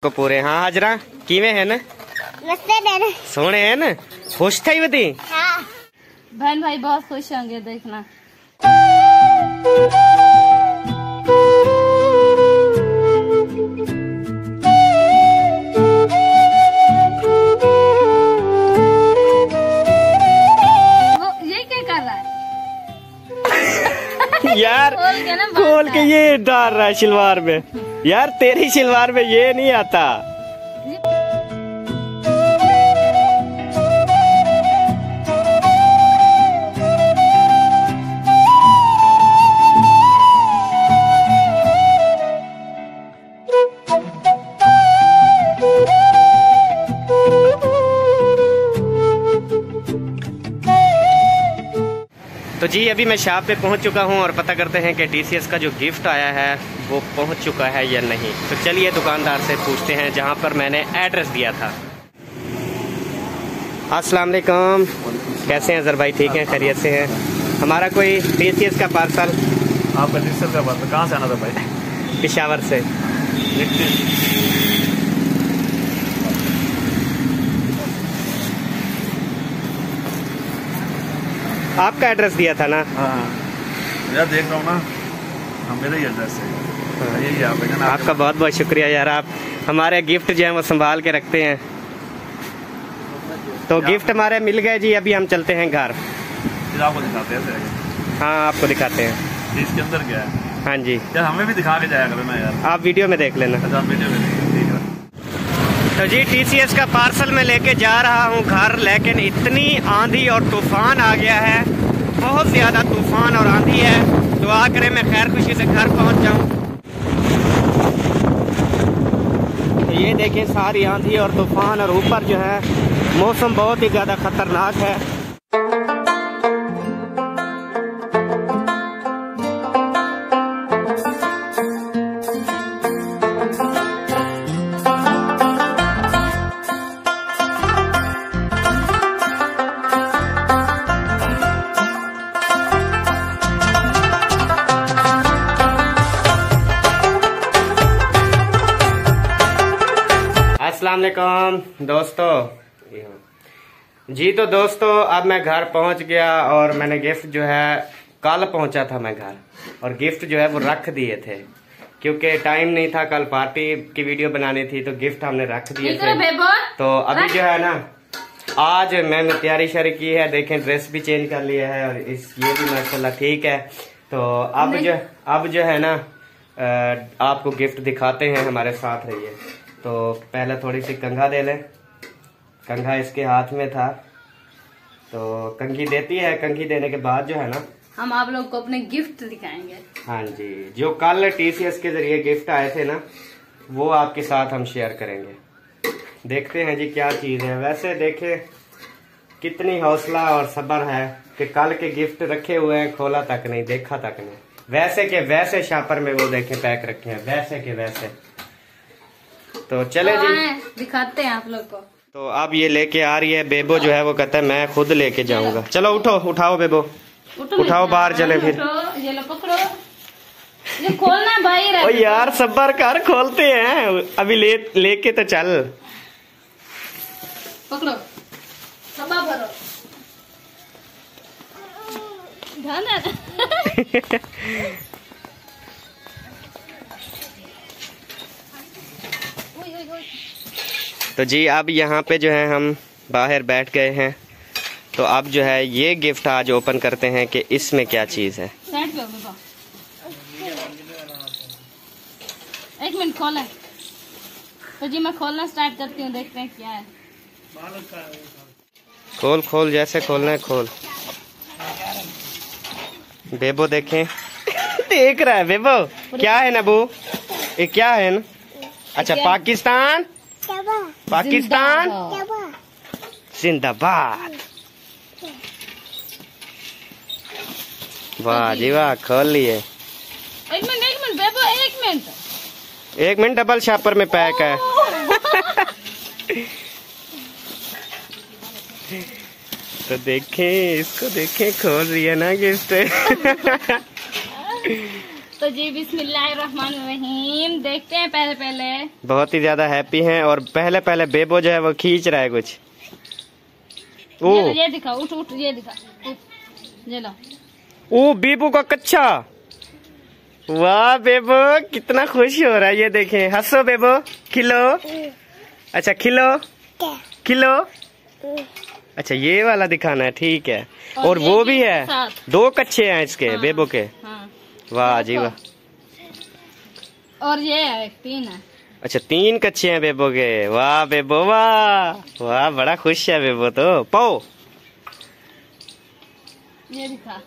को पूरे हाँ हाजरा किवें है न सोने है न खुश थी बती हाँ। बहन भाई बहुत खुश होंगे देखना। ये क्या कर रहा है यार खोल के ये डाल रहा है शलवार में। यार तेरी शलवार में ये नहीं आता। तो जी अभी मैं शॉप पे पहुंच चुका हूं और पता करते हैं कि टीसीएस का जो गिफ्ट आया है वो पहुंच चुका है या नहीं। तो चलिए दुकानदार से पूछते हैं जहां पर मैंने एड्रेस दिया था। अस्सलाम वालेकुम, कैसे हैं अजहर भाई? ठीक हैं, खैरियत से हैं? हमारा कोई टीसीएस का पार्सल। आपका टीसीएस का पार्सल कहाँ से आना था भाई? पेशावर से। आपका एड्रेस दिया था ना? हाँ यार देख रहा हूँ ना, मेरा ही एड्रेस है। यही आप आपका बहुत बहुत शुक्रिया यार, आप हमारे गिफ्ट जो है वो संभाल के रखते हैं। तो गिफ्ट हमारे मिल गए जी, अभी हम चलते हैं घर। फिर आपको दिखाते हैं। हाँ आपको दिखाते हैं इसके अंदर क्या है। हाँ जी यार हमें भी दिखा के जाया करो ना यार। आप वीडियो में देख लेना। अच्छा वीडियो में ठीक है। तो जी टीसीएस का पार्सल मैं लेके जा रहा हूँ घर, लेकिन इतनी आंधी और तूफान आ गया है, बहुत ज्यादा तूफान और आंधी है। दुआ करें मैं खैर खुशी से घर पहुँच जाऊँ। तो ये देखें सारी आंधी और तूफान, और ऊपर जो है मौसम बहुत ही ज्यादा खतरनाक है। अस्सलाम वालेकुम दोस्तों जी। तो दोस्तों अब मैं घर पहुंच गया और मैंने गिफ्ट जो है, कल पहुंचा था मैं घर और गिफ्ट जो है वो रख दिए थे, क्योंकि टाइम नहीं था, कल पार्टी की वीडियो बनानी थी तो गिफ्ट हमने रख दिए थे। तो अभी जो है ना, आज मैंने तैयारी शारी की है, देखें ड्रेस भी चेंज कर लिया है और ये भी माशाल्लाह ठीक है। तो अब जो है ना आपको गिफ्ट दिखाते हैं, हमारे साथ रहिए। तो पहले थोड़ी सी कंघा दे लें। कंघा इसके हाथ में था तो कंघी देती है। कंघी देने के बाद जो है ना हम आप लोग को अपने गिफ्ट दिखाएंगे। हाँ जी, जो कल टीसीएस के जरिए गिफ्ट आए थे ना, वो आपके साथ हम शेयर करेंगे। देखते हैं जी क्या चीज है। वैसे देखे कितनी हौसला और सब्र है कि कल के गिफ्ट रखे हुए हैं, खोला तक नहीं, देखा तक नहीं। वैसे के वैसे शापर में वो देखे पैक रखे हैं, वैसे के वैसे। तो चले जी दिखाते हैं आप लोग को। तो अब ये लेके आ रही है बेबो, जो है वो कहता है मैं खुद लेके जाऊंगा। चलो उठो, उठाओ बेबो, उठाओ बाहर चले फिर। ये लो पकड़ो, ये खोलना भाई। ओ यार सब्र कर, खोलते हैं अभी। लेके तो चल। पकड़ो, सबा भरो। तो जी अब यहाँ पे जो है हम बाहर बैठ गए हैं। तो अब जो है ये गिफ्ट आज ओपन करते हैं कि इसमें क्या चीज है। एक मिनट खोला। तो जी मैं खोलना स्टार्ट करती हूँ, देखते हैं क्या है। खोल खोल, जैसे खोलना है खोल। बेबो देखें देख रहा है बेबो, क्या है ना वो, ये क्या है ना? अच्छा पाकिस्तान, पाकिस्तान जिंदाबाद। वाह जी वाह, खोल लिए। एक मिनट बेबो, एक मिनट डबल शापर में पैक है। तो देखें इसको, देखें खोल रही है ना गिफ्ट। तो जी बिस्मिल्लाहिर्रहमानिर्रहीम, देखते हैं पहले बहुत ही ज्यादा हैप्पी हैं और पहले पहले बेबो जो है वो खींच रहा है कुछ। ओ ये दिखा, उठ उठ, ये दिखा, उठ, ये लो। ओ बेबो का कच्चा, वाह बेबो कितना खुश हो रहा है, ये देखें। हंसो बेबो, खिलो। अच्छा खिलो, खिलो। अच्छा ये वाला दिखाना है, ठीक है। और वो भी है, 2 कच्चे हैं इसके। हाँ, बेबो के। हाँ। वाह जी वाह। और ये है 3 है। अच्छा 3 कच्चे हैं बेबो के। वाह बेबो वाह वाह, बड़ा खुश है बेबो तो। पाओ ये दिखा,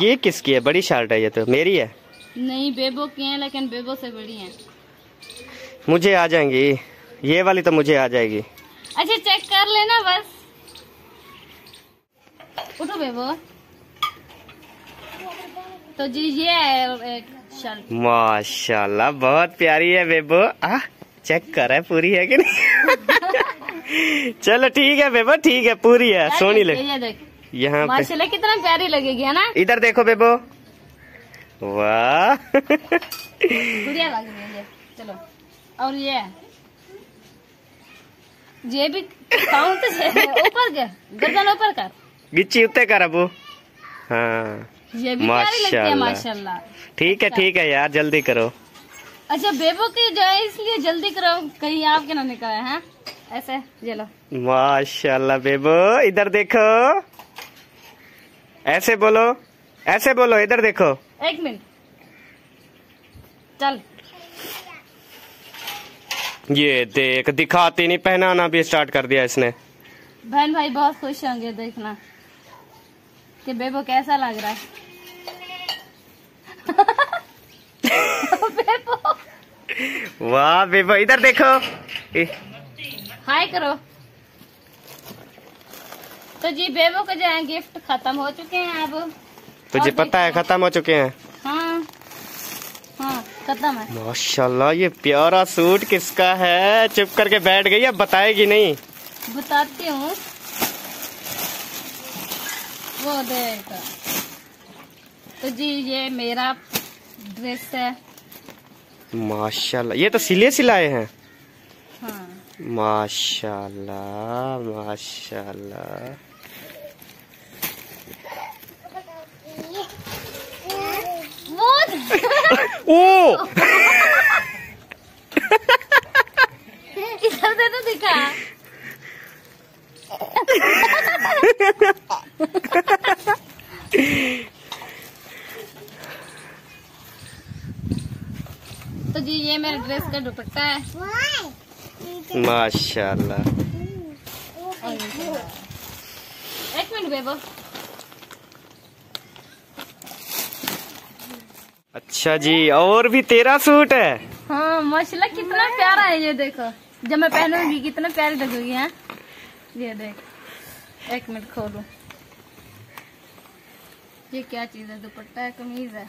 ये किसकी है? बड़ी शर्ट है ये तो। मेरी है? नहीं, बेबो की है, लेकिन बेबो से बड़ी है। मुझे आ जाएंगी ये वाली, तो मुझे आ जाएगी। अच्छा चेक कर लेना बस। उठो बेबो। तो जी ये है एक शर्ट। माशाल्लाह बहुत प्यारी है बेबो। चेक कर है पूरी है कि नहीं? चलो ठीक है बेबो, ठीक है, पूरी है, सोनी ले। ये देख यहाँ माशाल्लाह कितना प्यारी लगेगी, है ना? इधर देखो बेबो, वाह। बढ़िया लग रही है। चलो, और ये भी काउंट से ऊपर कर, गर्दन ऊपर कर, गिच्ची उत्ते कर अबू। हाँ ये भी प्यारी लगती है माशाल्लाह। ठीक है यार, जल्दी करो। अच्छा बेबो की जो है इसलिए जल्दी करो, कहीं आपके ना निकले हैं। ऐसे ये लो। माशाल्लाह बेबो, इधर देखो, ऐसे बोलो, ऐसे बोलो, इधर देखो। 1 मिनट, चल। ये देख, दिखाती नहीं, पहनाना भी स्टार्ट कर दिया इसने। बहन भाई बहुत खुश होंगे देखना कि बेबो कैसा लग रहा है। बेबो, वाह बेबो, इधर देखो, हाय करो। तो जी बेबो के जो है गिफ्ट खत्म हो चुके हैं अब। तुझे पता है खत्म हो चुके हैं? हाँ हाँ खत्म है। माशाल्लाह ये प्यारा सूट किसका है? चुप करके बैठ गई, अब बताएगी नहीं। बताती हूँ, वो देखो। तो जी ये मेरा ड्रेस है। माशाल्लाह ये तो सिले सिलाए हैं। हाँ माशाल्लाह माशाल्लाह। ओ इधर से तो दिखा। तो जी ये मेरे ड्रेस का दुपट्टा है। माशाल्लाह। 1 मिनट बेबो। अच्छा जी, और भी तेरा सूट है? हाँ माशाल्लाह कितना प्यारा है, ये देखो। जब मैं पहनूंगी कितना प्यारी लगेगी। है ये देख, 1 मिनट खोलूं। ये क्या चीज है? दुपट्टा है, कमीज है?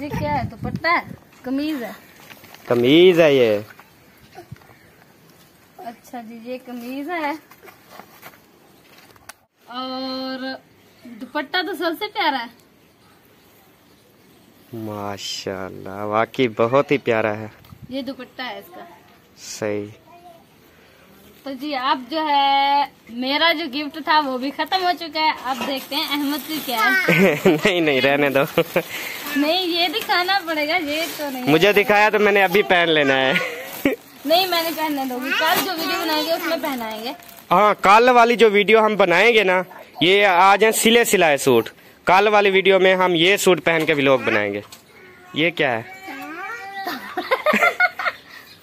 ये क्या है? दुपट्टा है, कमीज है? कमीज है ये। अच्छा जी ये कमीज है, और दुपट्टा तो सबसे प्यारा है। माशाल्लाह वाकई बहुत ही प्यारा है। ये दुपट्टा है इसका। सही। तो जी अब जो है मेरा जो गिफ्ट था वो भी खत्म हो चुका है। अब देखते हैं अहमद की क्या है। नहीं नहीं रहने दो। नहीं ये दिखाना पड़ेगा, ये तो नहीं। मुझे दिखाया तो मैंने अभी पहन लेना है। नहीं मैंने पहनने दूंगी, कल जो वीडियो बनाएंगे उसमें पहनाएंगे। हाँ कल वाली जो वीडियो हम बनाएंगे ना, ये आज है सिले सिलाए सूट। कल वाली वीडियो में हम ये सूट पहन के व्लॉग बनाएंगे। ये क्या है?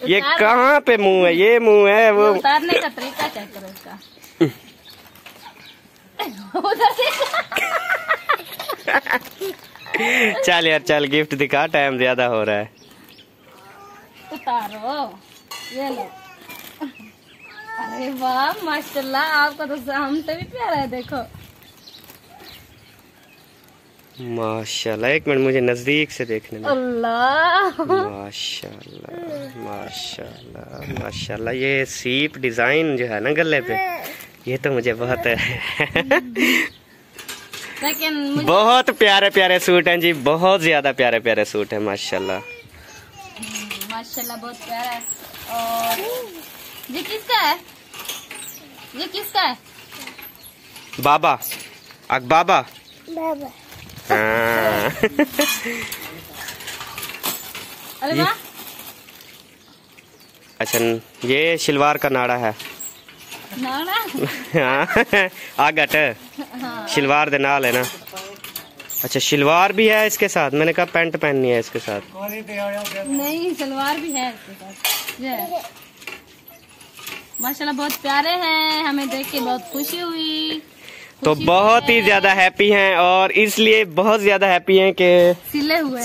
ये कहाँ पे मुंह है? ये मुंह है वो। उतारने का तरीका चेक करो इसका। उधर चल यार चल, गिफ्ट दिखा, टाइम ज्यादा हो रहा है। उतारो, ये लो। अरे वाह माशाल्लाह, आपका तो हमसे भी प्यारा है, देखो। माशाल्लाह, 1 मिनट मुझे नजदीक से देखने दो। अल्लाह माशाल्लाह माशाल्लाह माशाल्लाह। ये सीप डिजाइन जो है ना गले पे, ये तो मुझे बहुत लेकिन मुझे बहुत प्यारे प्यारे सूट हैं जी, बहुत ज्यादा प्यारे प्यारे सूट हैं माशाल्लाह। माशाल्लाह बहुत प्यारा है। और ये किसका है? ये किसका है? बाबा बाबा बाबा। हाँ। अरे वाह। अच्छा ये शलवार का नाड़ा है। नाड़ा? हाँ आगट हाँ। शलवार दे नाल है ना। अच्छा शलवार भी है इसके साथ, मैंने कहा पैंट पहननी है इसके साथ। नहीं सलवार भी है इसके साथ। ये माशाल्लाह बहुत प्यारे हैं, हमें देख के बहुत खुशी हुई। तो बहुत ही ज्यादा हैप्पी हैं और इसलिए बहुत ज्यादा हैप्पी हैं कि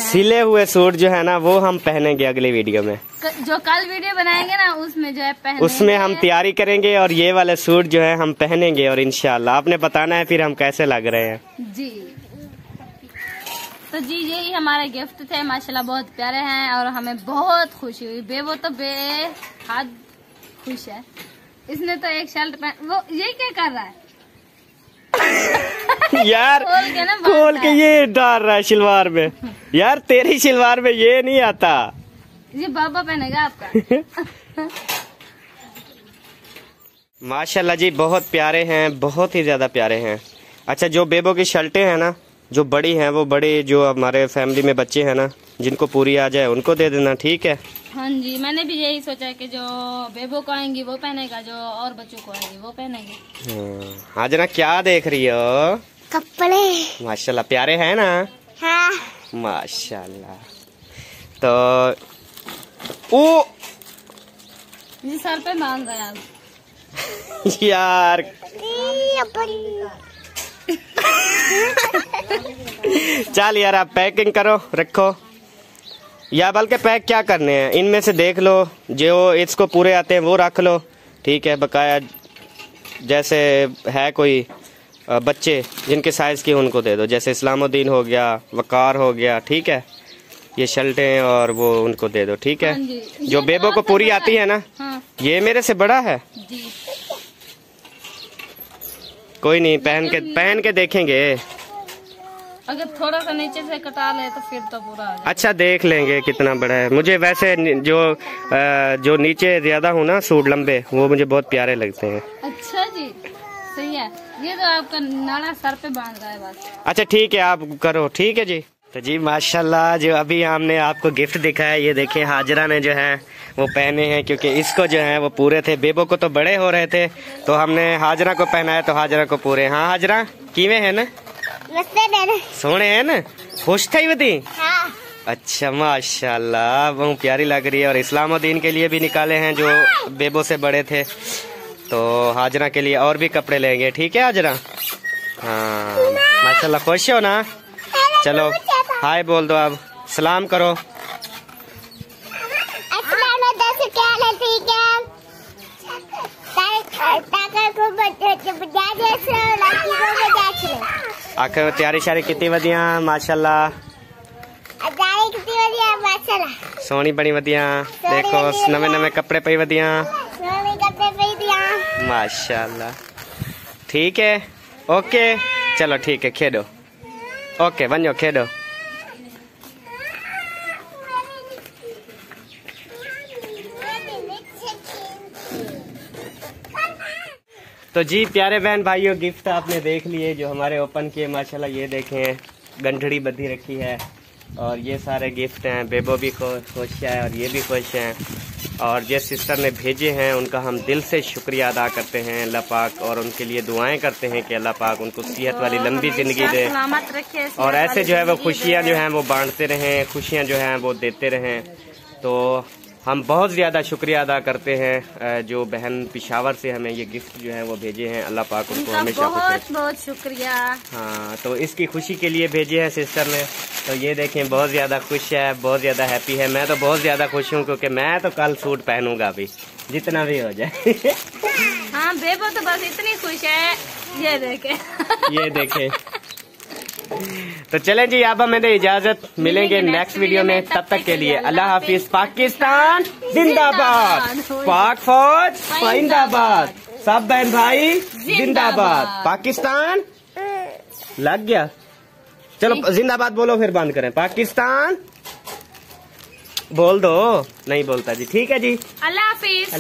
सिले हुए सूट जो है ना वो हम पहनेंगे अगले वीडियो में। जो कल वीडियो बनाएंगे ना उसमें जो है पहनेंगे। उसमें हम तैयारी करेंगे और ये वाले सूट जो है हम पहनेंगे और इंशाल्लाह आपने बताना है फिर हम कैसे लग रहे हैं। जी तो जी यही हमारे गिफ्ट थे, माशाल्लाह बहुत प्यारे हैं और हमें बहुत खुशी हुई। बेबो तो बेहद खुश है। इसने तो एक शर्ट पहन, वो ये क्या कर रहा है? यार खोल के ये डाल रहा है शलवार में। यार तेरी शलवार में ये नहीं आता। ये बाबा पहनेगा आपका। माशाल्लाह जी बहुत प्यारे हैं, बहुत ही ज्यादा प्यारे हैं। अच्छा जो बेबो की शर्टें हैं ना जो बड़ी हैं वो बड़े जो हमारे फैमिली में बच्चे हैं ना जिनको पूरी आ जाए उनको दे देना, ठीक है? हाँ जी मैंने भी यही सोचा कि जो बेबो को आएंगी वो पहनेगा, जो और बच्चों को आएंगी वो पहनेगी। हाजरा क्या देख रही हो? कपड़े। माशाल्लाह प्यारे हैं ना। हाँ। माशाल्लाह। तो ओ ये सर पे बांध रहा है यार चल यार आप पैकिंग करो रखो, या बल्कि पैक क्या करने हैं इनमें से देख लो, जो इसको पूरे आते हैं वो रख लो, ठीक है? बकाया जैसे है कोई बच्चे जिनके साइज की उनको दे दो, जैसे इस्लामुद्दीन हो गया, वकार हो गया, ठीक है? ये शर्टें और वो उनको दे दो, ठीक है? जो बेबो को पूरी आती है ना। हाँ। ये मेरे से बड़ा है जी। कोई नहीं पहन के देखेंगे। अगर थोड़ा सा नीचे से कटा ले तो फिर तो पूरा आ जाएगा। अच्छा देख लेंगे कितना बड़ा है। मुझे वैसे जो नीचे ज्यादा हो ना सूट लंबे वो मुझे बहुत प्यारे लगते हैं। अच्छा जी सही है। ये तो आपका नाड़ा सर पे बांध रहा है बस। अच्छा ठीक है आप करो, ठीक है जी। तो जी माशाल्लाह जो अभी हमने आपको गिफ्ट दिखाया ये देखिए हाजरा ने जो है वो पहने हैं, क्योंकि इसको जो है वो पूरे थे, बेबो को तो बड़े हो रहे थे तो हमने हाजरा को पहनाया तो हाजरा को पूरे। हाँ हाजरा किवे है ना? सोने है ना? खुश थी बती? हाँ। अच्छा माशाल्लाह बहुत प्यारी लग रही है। और इस्लामुद्दीन के लिए भी निकाले हैं जो बेबो से बड़े थे, तो हाजरा के लिए और भी कपड़े लेंगे, ठीक है हाजरा? हाँ माशाल्लाह खुश हो ना? चलो हाय बोल दो, अब सलाम करो। आखिर तैयारी शारी कितनी वधिया माशाल्लाह, सोनी बड़ी वधिया। देखो नवे नवे कपड़े पे वधिया माशाल्लाह। ठीक है ओके चलो ठीक है खेडो, ओके वञो खेडो। तो जी प्यारे बहन भाइयों गिफ्ट आपने देख लिए जो हमारे ओपन किए माशाल्लाह। ये देखें गंठड़ी बंधी रखी है और ये सारे गिफ्ट हैं। बेबो भी खुश है और ये भी खुश हैं, और जिस सिस्टर ने भेजे हैं उनका हम दिल से शुक्रिया अदा करते हैं अल्लाह पाक, और उनके लिए दुआएं करते हैं कि अल्लाह पाक उनको सेहत वाली लंबी जिंदगी दे और ऐसे जो है वो खुशियाँ जो हैं वो बांटते रहें, खुशियाँ जो हैं वो देते रहें। तो हम बहुत ज़्यादा शुक्रिया अदा करते हैं जो बहन पिशावर से हमें ये गिफ्ट जो है वो भेजे हैं। अल्लाह पाक उनको हमेशा बहुत बहुत शुक्रिया। हाँ तो इसकी खुशी के लिए भेजे हैं सिस्टर ने। तो ये देखें बहुत ज़्यादा खुश है, बहुत ज़्यादा हैप्पी है। मैं तो बहुत ज़्यादा खुश हूँ क्योंकि मैं तो कल सूट पहनूंगा अभी जितना भी हो जाए। हाँ बेबो तो बस इतनी खुश है। ये देखे तो चलें जी अब हमें इजाजत, मिलेंगे नेक्स्ट वीडियो में। तब तक के लिए अल्लाह हाफिज। पाकिस्तान जिंदाबाद, पाक फौज जिंदाबाद। सब बहन भाई जिंदाबाद। पाकिस्तान लग गया। चलो जिंदाबाद बोलो फिर बंद करें। पाकिस्तान बोल दो। नहीं बोलता जी। ठीक है जी, अल्लाह हाफिज।